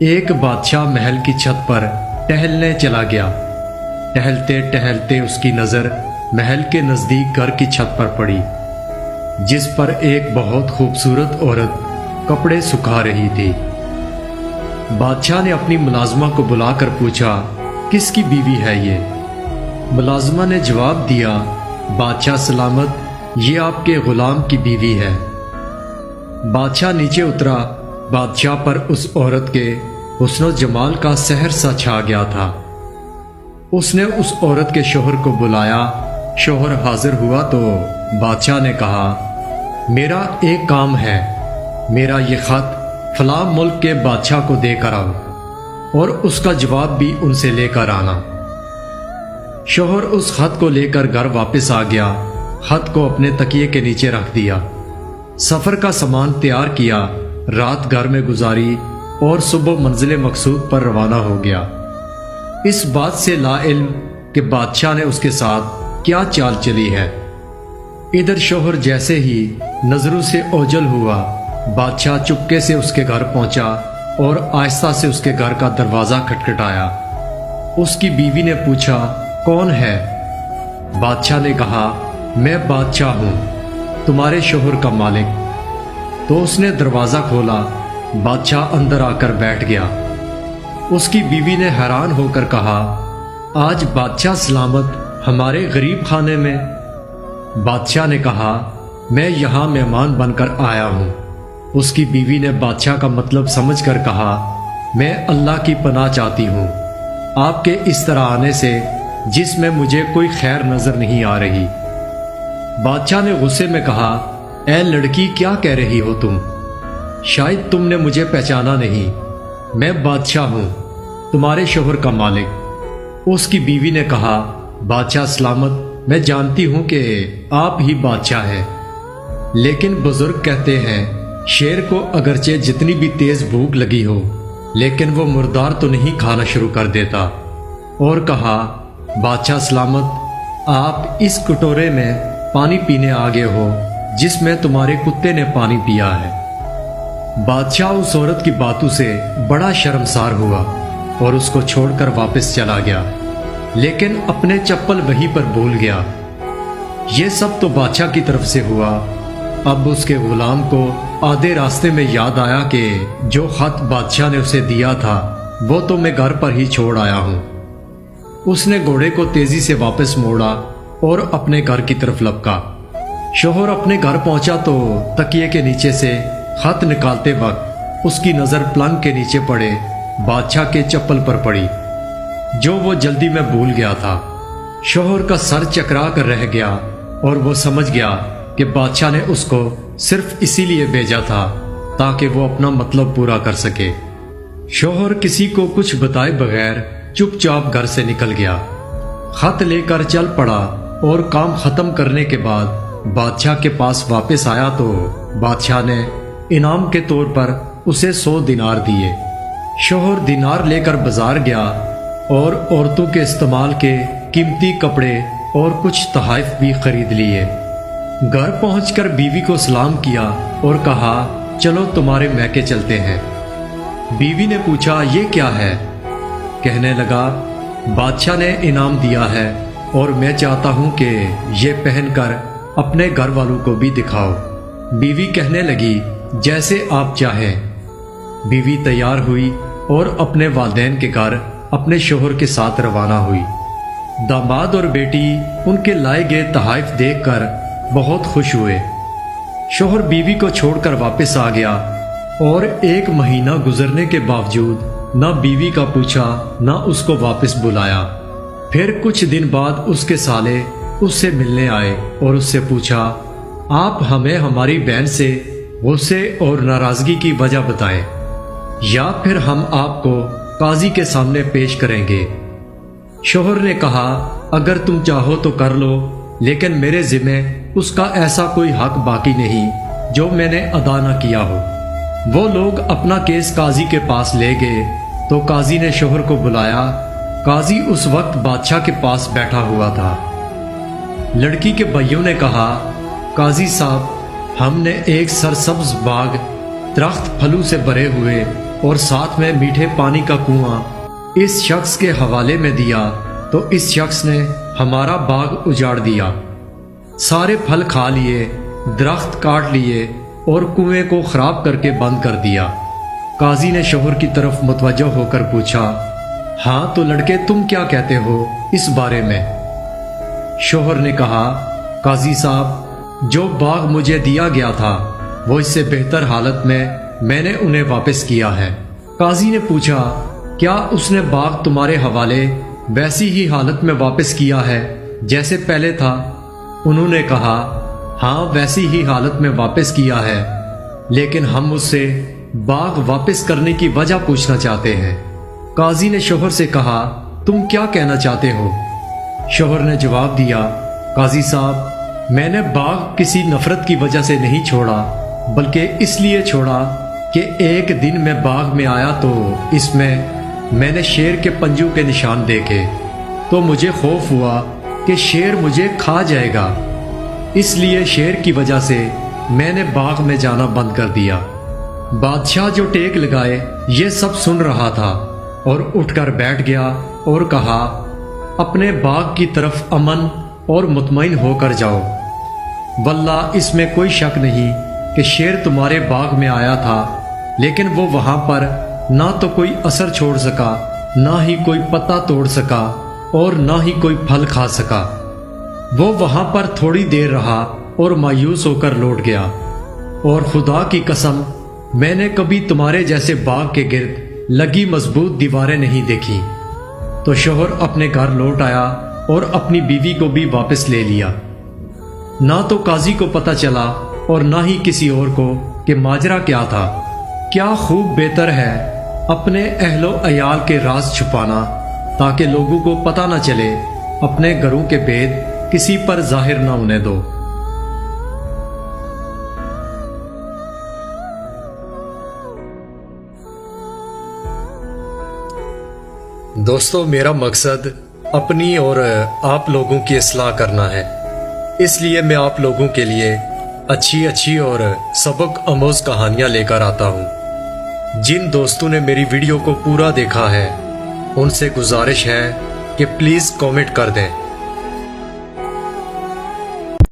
ایک بادشاہ محل کی چھت پر ٹہلنے چلا گیا۔ ٹہلتے ٹہلتے اس کی نظر محل کے نزدیک گھر کی چھت پر پڑی، جس پر ایک بہت خوبصورت عورت کپڑے سکھا رہی تھی۔ بادشاہ نے اپنی ملازمہ کو بلا کر پوچھا، کس کی بیوی ہے یہ؟ ملازمہ نے جواب دیا، بادشاہ سلامت، یہ آپ کے غلام کی بیوی ہے۔ بادشاہ نیچے اترا۔ بادشاہ پر اس عورت کے حسن و جمال کا سحر سا چھا گیا تھا۔ اس نے اس عورت کے شوہر کو بلایا۔ شوہر حاضر ہوا تو بادشاہ نے کہا، میرا ایک کام ہے، میرا یہ خط فلاں ملک کے بادشاہ کو دے کر آؤ اور اس کا جواب بھی ان سے لے کر آنا۔ شوہر اس خط کو لے کر گھر واپس آ گیا۔ خط کو اپنے تکیے کے نیچے رکھ دیا، سفر کا سامان تیار کیا، رات گھر میں گزاری اور صبح منزل مقصود پر روانہ ہو گیا، اس بات سے لا علم کہ بادشاہ نے اس کے ساتھ کیا چال چلی ہے۔ ادھر شوہر جیسے ہی نظروں سے اوجھل ہوا، بادشاہ چپکے سے اس کے گھر پہنچا اور آہستہ سے اس کے گھر کا دروازہ کھٹکھٹایا۔ اس کی بیوی نے پوچھا، کون ہے؟ بادشاہ نے کہا، میں بادشاہ ہوں، تمہارے شوہر کا مالک۔ تو اس نے دروازہ کھولا۔ بادشاہ اندر آ کر بیٹھ گیا۔ اس کی بیوی نے حیران ہو کر کہا، آج بادشاہ سلامت ہمارے غریب خانے میں؟ بادشاہ نے کہا، میں یہاں مہمان بن کر آیا ہوں۔ اس کی بیوی نے بادشاہ کا مطلب سمجھ کر کہا، میں اللہ کی پناہ چاہتی ہوں آپ کے اس طرح آنے سے، جس میں مجھے کوئی خیر نظر نہیں آ رہی۔ بادشاہ نے غصے میں کہا، اے لڑکی، کیا کہہ رہی ہو تم؟ شاید تم نے مجھے پہچانا نہیں، میں بادشاہ ہوں، تمہارے شوہر کا مالک۔ اس کی بیوی نے کہا، بادشاہ سلامت، میں جانتی ہوں کہ آپ ہی بادشاہ ہیں، لیکن بزرگ کہتے ہیں شیر کو اگرچہ جتنی بھی تیز بھوک لگی ہو لیکن وہ مردار تو نہیں کھانا شروع کر دیتا۔ اور کہا، بادشاہ سلامت، آپ اس کٹورے میں پانی پینے آگے ہو جس میں تمہارے کتے نے پانی پیا ہے۔ بادشاہ اس عورت کی باتوں سے بڑا شرمسار ہوا اور اس کو چھوڑ کر واپس چلا گیا، لیکن اپنے چپل وہیں پر بھول گیا۔ یہ سب تو بادشاہ کی طرف سے ہوا۔ اب اس کے غلام کو آدھے راستے میں یاد آیا کہ جو خط بادشاہ نے اسے دیا تھا وہ تو میں گھر پر ہی چھوڑ آیا ہوں۔ اس نے گھوڑے کو تیزی سے واپس موڑا اور اپنے گھر کی طرف لپکا۔ شوہر اپنے گھر پہنچا تو تکیے کے نیچے سے خط نکالتے وقت اس کی نظر پلنگ کے نیچے پڑے بادشاہ کے چپل پر پڑی، جو وہ جلدی میں بھول گیا تھا۔ شوہر کا سر چکرا کر رہ گیا اور وہ سمجھ گیا کہ بادشاہ نے اس کو صرف اسی لیے بھیجا تھا تاکہ وہ اپنا مطلب پورا کر سکے۔ شوہر کسی کو کچھ بتائے بغیر چپ چاپ گھر سے نکل گیا، خط لے کر چل پڑا اور کام ختم کرنے کے بعد بادشاہ کے پاس واپس آیا تو بادشاہ نے انعام کے طور پر اسے 100 دینار دیے۔ شوہر دینار لے کر بازار گیا اور عورتوں کے استعمال کے قیمتی کپڑے اور کچھ تحائف بھی خرید لیے۔ گھر پہنچ کر بیوی کو سلام کیا اور کہا، چلو تمہارے میکے چلتے ہیں۔ بیوی نے پوچھا، یہ کیا ہے؟ کہنے لگا، بادشاہ نے انعام دیا ہے اور میں چاہتا ہوں کہ یہ پہن کر اپنے گھر والوں کو بھی دکھاؤ۔ بیوی کہنے لگی، جیسے آپ چاہیں۔ بیوی تیار ہوئی اور اپنے والدین کے گھر اپنے شوہر کے ساتھ روانہ ہوئی۔ داماد اور بیٹی ان کے لائے گئے تحائف دیکھ کر بہت خوش ہوئے۔ شوہر بیوی کو چھوڑ کر واپس آ گیا اور 1 مہینہ گزرنے کے باوجود نہ بیوی کا پوچھا نہ اس کو واپس بلایا۔ پھر کچھ دن بعد اس کے سالے اس سے ملنے آئے اور اس سے پوچھا، آپ ہمیں ہماری بہن سے غصے اور ناراضگی کی وجہ بتائیں یا پھر ہم آپ کو قاضی کے سامنے پیش کریں گے۔ شوہر نے کہا، اگر تم چاہو تو کر لو، لیکن میرے ذمہ اس کا ایسا کوئی حق باقی نہیں جو میں نے ادا نہ کیا ہو۔ وہ لوگ اپنا کیس قاضی کے پاس لے گئے تو قاضی نے شوہر کو بلایا۔ قاضی اس وقت بادشاہ کے پاس بیٹھا ہوا تھا۔ لڑکی کے بھائیوں نے کہا، قاضی صاحب، ہم نے ایک سرسبز باغ، درخت پھلوں سے بھرے ہوئے اور ساتھ میں میٹھے پانی کا کنواں اس شخص کے حوالے میں دیا تو اس شخص نے ہمارا باغ اجاڑ دیا، سارے پھل کھا لیے، درخت کاٹ لیے اور کنویں کو خراب کر کے بند کر دیا۔ قاضی نے شوہر کی طرف متوجہ ہو کر پوچھا، ہاں تو لڑکے تم کیا کہتے ہو اس بارے میں؟ شوہر نے کہا، قاضی صاحب، جو باغ مجھے دیا گیا تھا وہ اس سے بہتر حالت میں نے انہیں واپس کیا ہے۔ قاضی نے پوچھا، کیا اس نے باغ تمہارے حوالے ویسی ہی حالت میں واپس کیا ہے جیسے پہلے تھا؟ انہوں نے کہا، ہاں ویسی ہی حالت میں واپس کیا ہے، لیکن ہم اس سے باغ واپس کرنے کی وجہ پوچھنا چاہتے ہیں۔ قاضی نے شوہر سے کہا، تم کیا کہنا چاہتے ہو؟ شوہر نے جواب دیا، قاضی صاحب، میں نے باغ کسی نفرت کی وجہ سے نہیں چھوڑا، بلکہ اس لیے چھوڑا کہ ایک دن میں باغ میں آیا تو اس میں نے شیر کے پنجوں کے نشان دیکھے، تو مجھے خوف ہوا کہ شیر مجھے کھا جائے گا، اس لیے شیر کی وجہ سے میں نے باغ میں جانا بند کر دیا۔ بادشاہ جو ٹیک لگائے یہ سب سن رہا تھا اور اٹھ کر بیٹھ گیا اور کہا، اپنے باغ کی طرف امن اور مطمئن ہو کر جاؤ، واللہ اس میں کوئی شک نہیں کہ شیر تمہارے باغ میں آیا تھا، لیکن وہ وہاں پر نہ تو کوئی اثر چھوڑ سکا، نہ ہی کوئی پتا توڑ سکا اور نہ ہی کوئی پھل کھا سکا۔ وہ وہاں پر تھوڑی دیر رہا اور مایوس ہو کر لوٹ گیا، اور خدا کی قسم میں نے کبھی تمہارے جیسے باغ کے گرد لگی مضبوط دیواریں نہیں دیکھی۔ تو شوہر اپنے گھر لوٹ آیا اور اپنی بیوی کو بھی واپس لے لیا۔ نہ تو قاضی کو پتہ چلا اور نہ ہی کسی اور کو کہ ماجرا کیا تھا۔ کیا خوب بہتر ہے اپنے اہل و عیال کے راز چھپانا تاکہ لوگوں کو پتہ نہ چلے، اپنے گھروں کے بھید کسی پر ظاہر نہ ہونے دو۔ دوستو، میرا مقصد اپنی اور آپ لوگوں کی اصلاح کرنا ہے، اس لیے میں آپ لوگوں کے لیے اچھی اور سبق آموز کہانیاں لے کر آتا ہوں۔ جن دوستوں نے میری ویڈیو کو پورا دیکھا ہے ان سے گزارش ہے کہ پلیز کامنٹ کر دیں۔